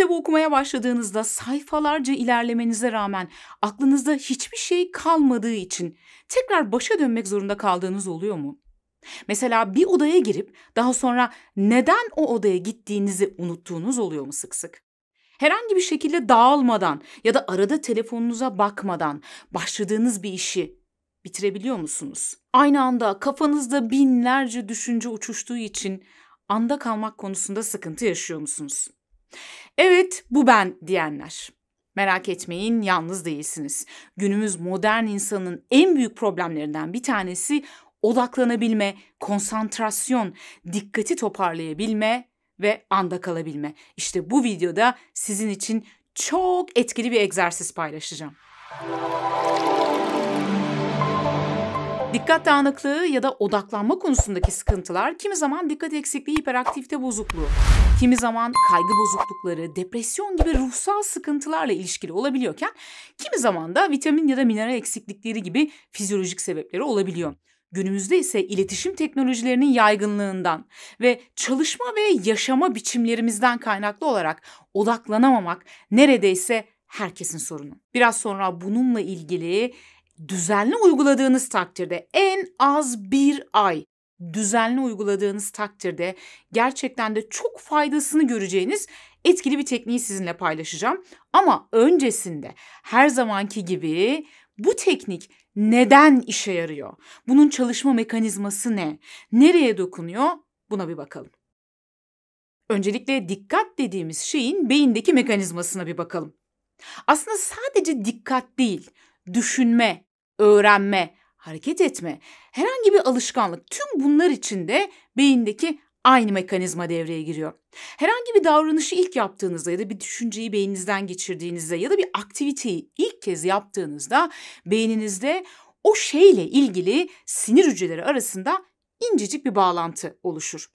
kitabı okumaya başladığınızda sayfalarca ilerlemenize rağmen aklınızda hiçbir şey kalmadığı için tekrar başa dönmek zorunda kaldığınız oluyor mu? Mesela bir odaya girip daha sonra neden o odaya gittiğinizi unuttuğunuz oluyor mu sık sık? Herhangi bir şekilde dağılmadan ya da arada telefonunuza bakmadan başladığınız bir işi bitirebiliyor musunuz? Aynı anda kafanızda binlerce düşünce uçuştuğu için anda kalmak konusunda sıkıntı yaşıyor musunuz? Evet, bu ben diyenler. Merak etmeyin, yalnız değilsiniz. Günümüz modern insanın en büyük problemlerinden bir tanesi odaklanabilme, konsantrasyon, dikkati toparlayabilme ve anda kalabilme. İşte bu videoda sizin için çok etkili bir egzersiz paylaşacağım. Dikkat dağınıklığı ya da odaklanma konusundaki sıkıntılar kimi zaman dikkat eksikliği, hiperaktivite bozukluğu, kimi zaman kaygı bozuklukları, depresyon gibi ruhsal sıkıntılarla ilişkili olabiliyorken kimi zaman da vitamin ya da mineral eksiklikleri gibi fizyolojik sebepleri olabiliyor. Günümüzde ise iletişim teknolojilerinin yaygınlığından ve çalışma ve yaşama biçimlerimizden kaynaklı olarak odaklanamamak neredeyse herkesin sorunu. Biraz sonra bununla ilgili düzenli uyguladığınız takdirde en az bir ay düzenli uyguladığınız takdirde gerçekten de çok faydasını göreceğiniz etkili bir tekniği sizinle paylaşacağım. Ama öncesinde her zamanki gibi bu teknik neden işe yarıyor? Bunun çalışma mekanizması ne? Nereye dokunuyor? Buna bir bakalım. Öncelikle dikkat dediğimiz şeyin beyindeki mekanizmasına bir bakalım. Aslında sadece dikkat değil, düşünme, öğrenme, hareket etme, herhangi bir alışkanlık, tüm bunlar için de beyindeki aynı mekanizma devreye giriyor. Herhangi bir davranışı ilk yaptığınızda ya da bir düşünceyi beyninizden geçirdiğinizde ya da bir aktiviteyi ilk kez yaptığınızda beyninizde o şeyle ilgili sinir hücreleri arasında incecik bir bağlantı oluşur.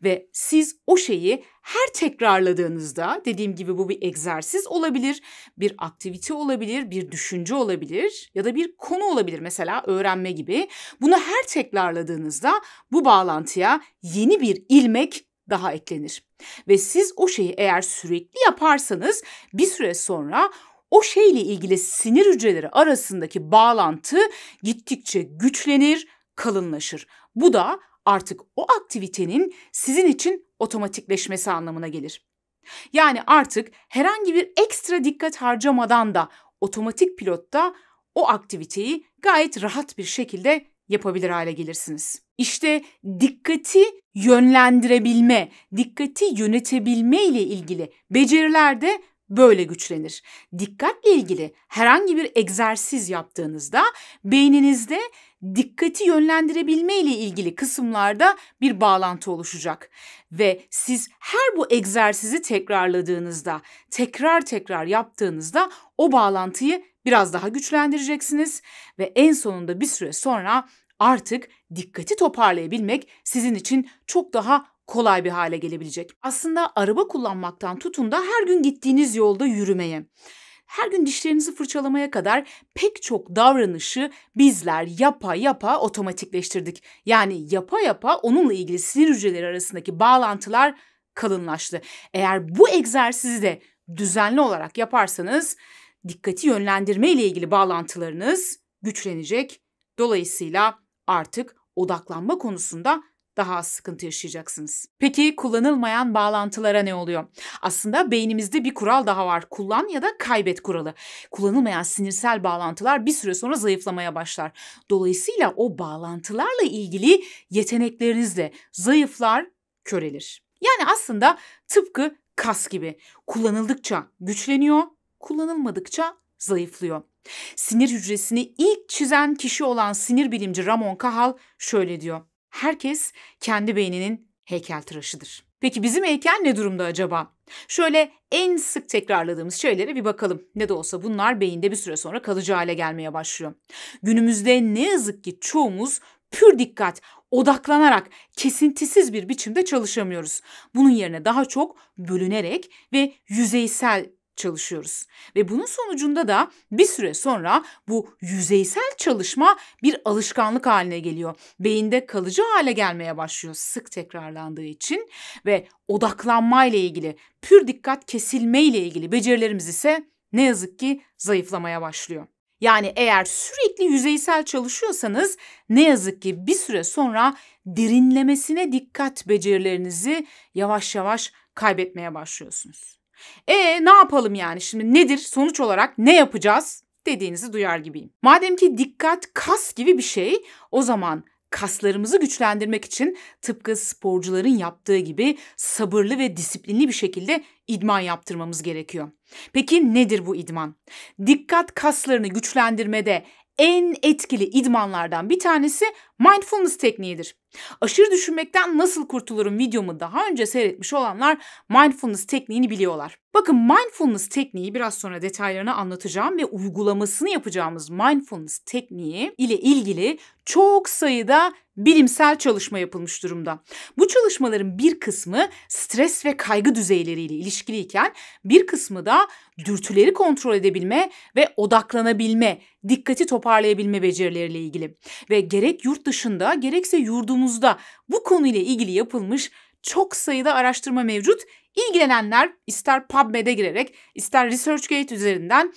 Ve siz o şeyi her tekrarladığınızda, dediğim gibi bu bir egzersiz olabilir, bir aktivite olabilir, bir düşünce olabilir ya da bir konu olabilir, mesela öğrenme gibi. Bunu her tekrarladığınızda bu bağlantıya yeni bir ilmek daha eklenir. Ve siz o şeyi eğer sürekli yaparsanız bir süre sonra o şeyle ilgili sinir hücreleri arasındaki bağlantı gittikçe güçlenir, kalınlaşır. Bu da artık o aktivitenin sizin için otomatikleşmesi anlamına gelir. Yani artık herhangi bir ekstra dikkat harcamadan da otomatik pilotta o aktiviteyi gayet rahat bir şekilde yapabilir hale gelirsiniz. İşte dikkati yönlendirebilme, dikkati yönetebilme ile ilgili beceriler de böyle güçlenir. Dikkatle ilgili herhangi bir egzersiz yaptığınızda beyninizde dikkati yönlendirebilme ile ilgili kısımlarda bir bağlantı oluşacak. Ve siz her bu egzersizi tekrarladığınızda, tekrar yaptığınızda o bağlantıyı biraz daha güçlendireceksiniz. Ve en sonunda bir süre sonra artık dikkati toparlayabilmek sizin için çok daha kolay bir hale gelebilecek. Aslında araba kullanmaktan tutun da her gün gittiğiniz yolda yürümeye, her gün dişlerinizi fırçalamaya kadar pek çok davranışı bizler yapa otomatikleştirdik. Yani yapa onunla ilgili sinir hücreleri arasındaki bağlantılar kalınlaştı. Eğer bu egzersizi de düzenli olarak yaparsanız dikkati yönlendirme ile ilgili bağlantılarınız güçlenecek. Dolayısıyla artık odaklanma konusunda daha az sıkıntı yaşayacaksınız. Peki kullanılmayan bağlantılara ne oluyor? Aslında beynimizde bir kural daha var. Kullan ya da kaybet kuralı. Kullanılmayan sinirsel bağlantılar bir süre sonra zayıflamaya başlar. Dolayısıyla o bağlantılarla ilgili yetenekleriniz de zayıflar, körelir. Yani aslında tıpkı kas gibi. Kullanıldıkça güçleniyor, kullanılmadıkça zayıflıyor. Sinir hücresini ilk çizen kişi olan sinir bilimci Ramon Cajal şöyle diyor: herkes kendi beyninin heykeltıraşıdır. Peki bizim heykel ne durumda acaba? Şöyle en sık tekrarladığımız şeylere bir bakalım. Ne de olsa bunlar beyinde bir süre sonra kalıcı hale gelmeye başlıyor. Günümüzde ne yazık ki çoğumuz pür dikkat, odaklanarak, kesintisiz bir biçimde çalışamıyoruz. Bunun yerine daha çok bölünerek ve yüzeysel çalışıyoruz. Ve bunun sonucunda da bir süre sonra bu yüzeysel çalışma bir alışkanlık haline geliyor. Beyinde kalıcı hale gelmeye başlıyor sık tekrarlandığı için ve odaklanma ile ilgili, pür dikkat kesilme ile ilgili becerilerimiz ise ne yazık ki zayıflamaya başlıyor. Yani eğer sürekli yüzeysel çalışıyorsanız ne yazık ki bir süre sonra derinlemesine dikkat becerilerinizi yavaş yavaş kaybetmeye başlıyorsunuz. Ne yapalım yani şimdi nedir sonuç olarak ne yapacağız dediğinizi duyar gibiyim. Madem ki dikkat kas gibi bir şey o zaman kaslarımızı güçlendirmek için tıpkı sporcuların yaptığı gibi sabırlı ve disiplinli bir şekilde idman yaptırmamız gerekiyor. Peki nedir bu idman? Dikkat kaslarını güçlendirmede en etkili idmanlardan bir tanesi mindfulness tekniğidir. Aşırı düşünmekten nasıl kurtulurum videomu daha önce seyretmiş olanlar mindfulness tekniğini biliyorlar. Bakın mindfulness tekniği biraz sonra detaylarını anlatacağım ve uygulamasını yapacağımız mindfulness tekniği ile ilgili çok sayıda bilimsel çalışma yapılmış durumda. Bu çalışmaların bir kısmı stres ve kaygı düzeyleriyle ilişkiliyken bir kısmı da dürtüleri kontrol edebilme ve odaklanabilme, dikkati toparlayabilme becerileriyle ilgili. Ve gerek yurt dışında gerekse yurdumuzda bu konuyla ilgili yapılmış çok sayıda araştırma mevcut. İlgilenenler ister PubMed'e girerek ister ResearchGate üzerinden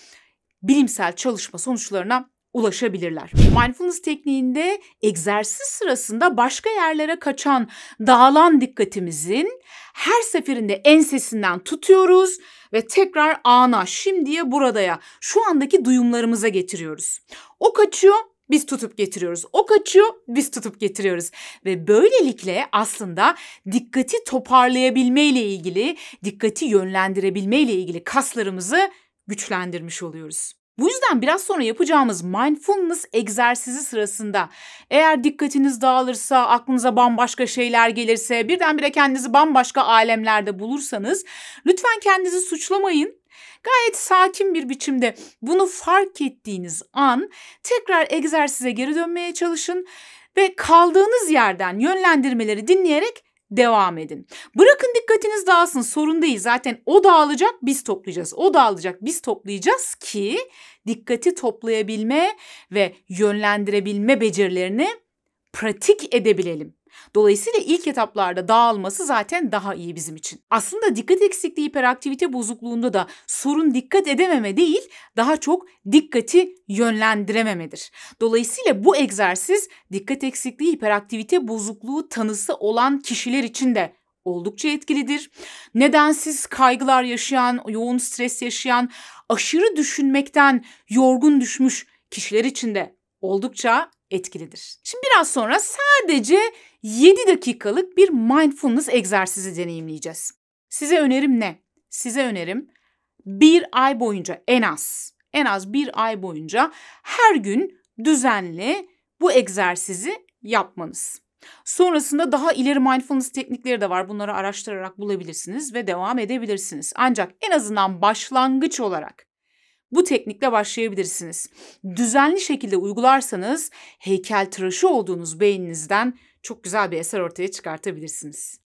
bilimsel çalışma sonuçlarına ulaşabilirler. Mindfulness tekniğinde egzersiz sırasında başka yerlere kaçan, dağılan dikkatimizin her seferinde ensesinden tutuyoruz ve tekrar ana, şimdiye, buradaya, şu andaki duyumlarımıza getiriyoruz. O kaçıyor, biz tutup getiriyoruz. O kaçıyor, biz tutup getiriyoruz. Ve böylelikle aslında dikkati toparlayabilme ile ilgili, dikkati yönlendirebilme ile ilgili kaslarımızı güçlendirmiş oluyoruz. Bu yüzden biraz sonra yapacağımız mindfulness egzersizi sırasında eğer dikkatiniz dağılırsa, aklınıza bambaşka şeyler gelirse, birdenbire kendinizi bambaşka alemlerde bulursanız lütfen kendinizi suçlamayın. Gayet sakin bir biçimde bunu fark ettiğiniz an tekrar egzersize geri dönmeye çalışın ve kaldığınız yerden yönlendirmeleri dinleyerek devam edin. Bırakın dikkatiniz dağılsın, sorun değil. Zaten o dağılacak, biz toplayacağız. O dağılacak, biz toplayacağız ki dikkati toplayabilme ve yönlendirebilme becerilerini pratik edebilelim. Dolayısıyla ilk etaplarda dağılması zaten daha iyi bizim için. Aslında dikkat eksikliği hiperaktivite bozukluğunda da sorun dikkat edememe değil, daha çok dikkati yönlendirememedir. Dolayısıyla bu egzersiz dikkat eksikliği hiperaktivite bozukluğu tanısı olan kişiler için de oldukça etkilidir. Nedensiz kaygılar yaşayan, yoğun stres yaşayan, aşırı düşünmekten yorgun düşmüş kişiler için de oldukça etkilidir. Şimdi biraz sonra sadece 7 dakikalık bir mindfulness egzersizi deneyimleyeceğiz. Size önerim ne? Size önerim bir ay boyunca en az bir ay boyunca her gün düzenli bu egzersizi yapmanız. Sonrasında daha ileri mindfulness teknikleri de var. Bunları araştırarak bulabilirsiniz ve devam edebilirsiniz. Ancak en azından başlangıç olarak bu teknikle başlayabilirsiniz. Düzenli şekilde uygularsanız heykeltıraşı olduğunuz beyninizden çok güzel bir eser ortaya çıkartabilirsiniz.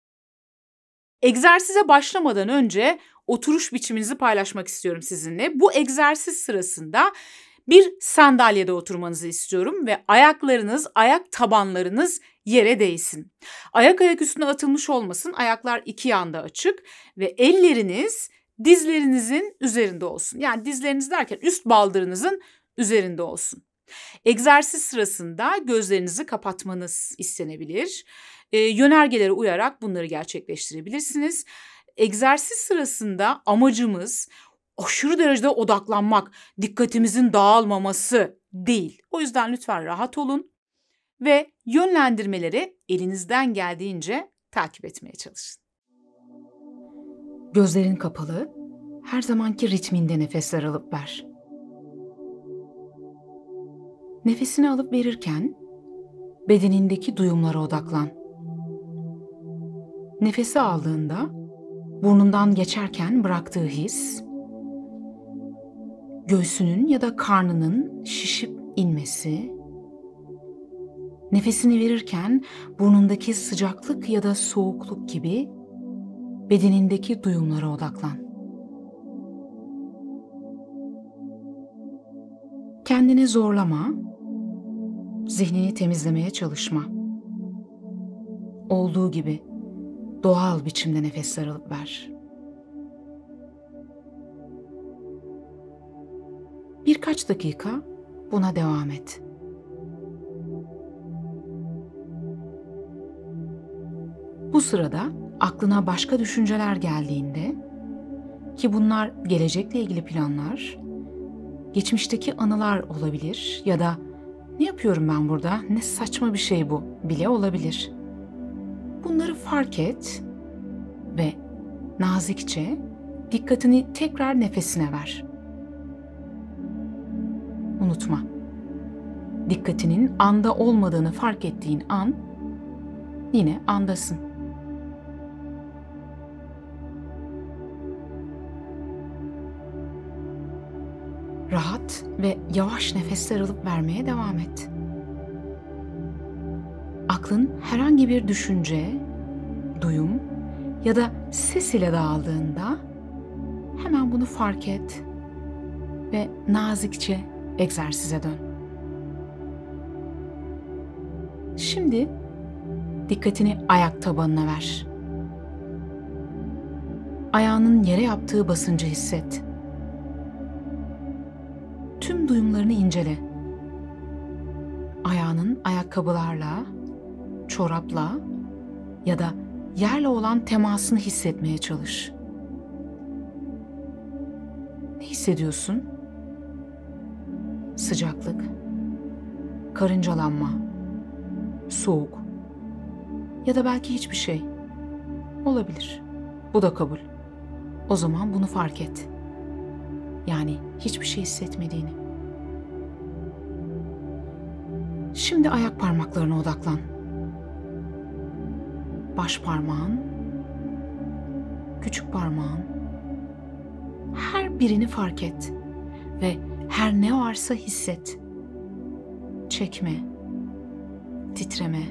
Egzersize başlamadan önce oturuş biçiminizi paylaşmak istiyorum sizinle. Bu egzersiz sırasında bir sandalyede oturmanızı istiyorum ve ayaklarınız, ayak tabanlarınız yere değsin. Ayak üstüne atılmış olmasın, ayaklar iki yanda açık ve elleriniz dizlerinizin üzerinde olsun. Yani dizleriniz derken üst baldırınızın üzerinde olsun. Egzersiz sırasında gözlerinizi kapatmanız istenebilir. Yönergelere uyarak bunları gerçekleştirebilirsiniz. Egzersiz sırasında amacımız aşırı derecede odaklanmak, dikkatimizin dağılmaması değil. O yüzden lütfen rahat olun ve yönlendirmeleri elinizden geldiğince takip etmeye çalışın. Gözlerin kapalı, her zamanki ritminde nefesler alıp ver. Nefesini alıp verirken bedenindeki duyumlara odaklan. Nefesi aldığında burnundan geçerken bıraktığı his, göğsünün ya da karnının şişip inmesi, nefesini verirken burnundaki sıcaklık ya da soğukluk gibi bedenindeki duyumlara odaklan. Kendini zorlama, zihnini temizlemeye çalışma. Olduğu gibi doğal biçimde nefesler alıp ver. Birkaç dakika buna devam et. Bu sırada aklına başka düşünceler geldiğinde, ki bunlar gelecekle ilgili planlar, geçmişteki anılar olabilir ya da ne yapıyorum ben burada, ne saçma bir şey bu bile olabilir. Bunları fark et ve nazikçe dikkatini tekrar nefesine ver. Unutma, dikkatinin anda olmadığını fark ettiğin an yine andasın. Rahat ve yavaş nefesler alıp vermeye devam et. Aklın herhangi bir düşünce, duyum ya da ses ile dağıldığında hemen bunu fark et ve nazikçe egzersize dön. Şimdi dikkatini ayak tabanına ver. Ayağının yere yaptığı basıncı hisset. Tüm duyumlarını incele. Ayağının ayakkabılarla, çorapla ya da yerle olan temasını hissetmeye çalış. Ne hissediyorsun? Sıcaklık, karıncalanma, soğuk ya da belki hiçbir şey. Olabilir. Bu da kabul. O zaman bunu fark et. Yani hiçbir şey hissetmediğini. Şimdi ayak parmaklarına odaklan. Baş parmağın, küçük parmağın, her birini fark et ve her ne varsa hisset. Çekme, titreme,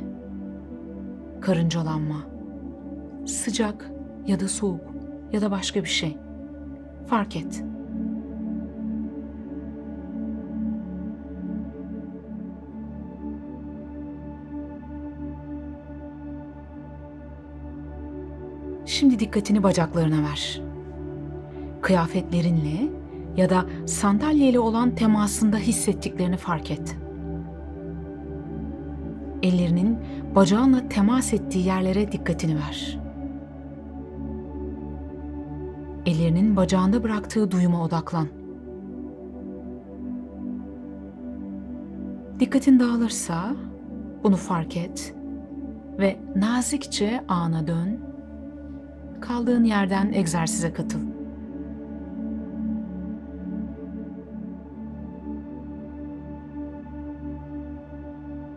karıncalanma, sıcak ya da soğuk ya da başka bir şey. Fark et. Şimdi dikkatini bacaklarına ver. Kıyafetlerinle ya da sandalyeyle olan temasında hissettiklerini fark et. Ellerinin bacağınla temas ettiği yerlere dikkatini ver. Ellerinin bacağında bıraktığı duyuma odaklan. Dikkatin dağılırsa bunu fark et ve nazikçe ana dön. Kaldığın yerden egzersize katıl.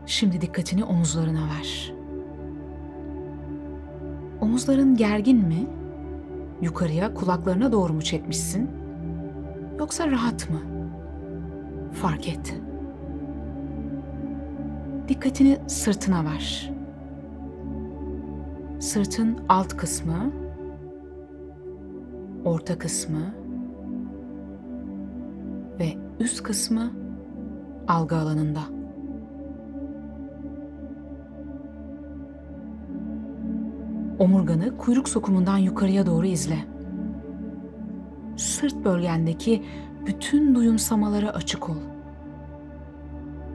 Şimdi dikkatini omuzlarına ver. Omuzların gergin mi? Yukarıya kulaklarına doğru mu çekmişsin? Yoksa rahat mı? Fark et. Dikkatini sırtına ver. Sırtın alt kısmı, orta kısmı ve üst kısmı algı alanında. Omurganı kuyruk sokumundan yukarıya doğru izle. Sırt bölgendeki bütün duyumsamalara açık ol.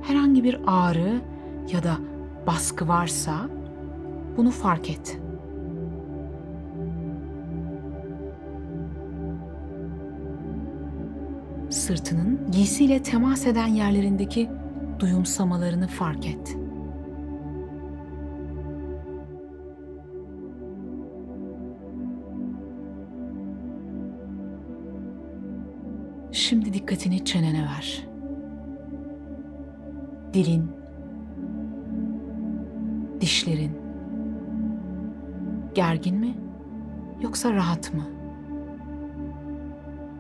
Herhangi bir ağrı ya da baskı varsa bunu fark et. Sırtının giysiyle temas eden yerlerindeki duyumsamalarını fark et. Şimdi dikkatini çenene ver. Dilin, dişlerin gergin mi yoksa rahat mı?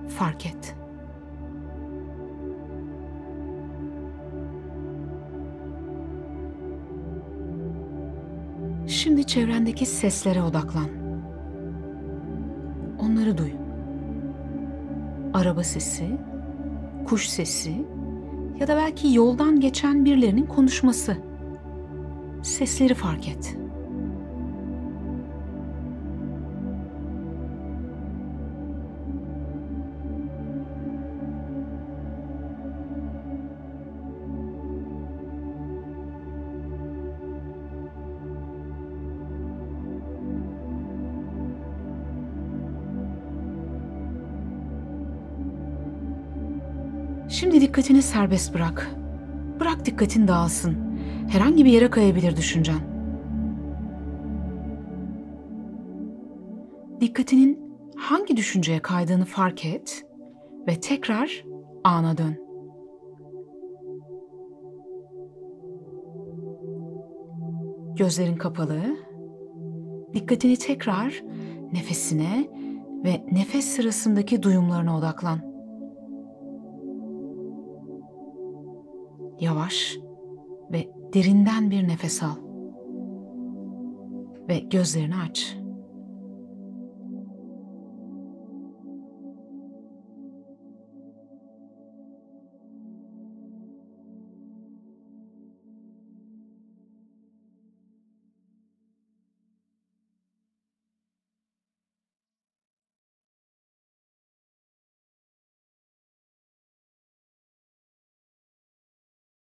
Fark et. Şimdi çevrendeki seslere odaklan. Onları duy. Araba sesi, kuş sesi Ya da belki yoldan geçen birilerinin konuşması. Sesleri fark et. Şimdi dikkatini serbest bırak. Bırak dikkatin dağılsın. Herhangi bir yere kayabilir düşüncen. Dikkatinin hangi düşünceye kaydığını fark et ve tekrar ana dön. Gözlerin kapalı. Dikkatini tekrar nefesine ve nefes sırasındaki duyumlarına odaklan. Yavaş ve derinden bir nefes al ve gözlerini aç.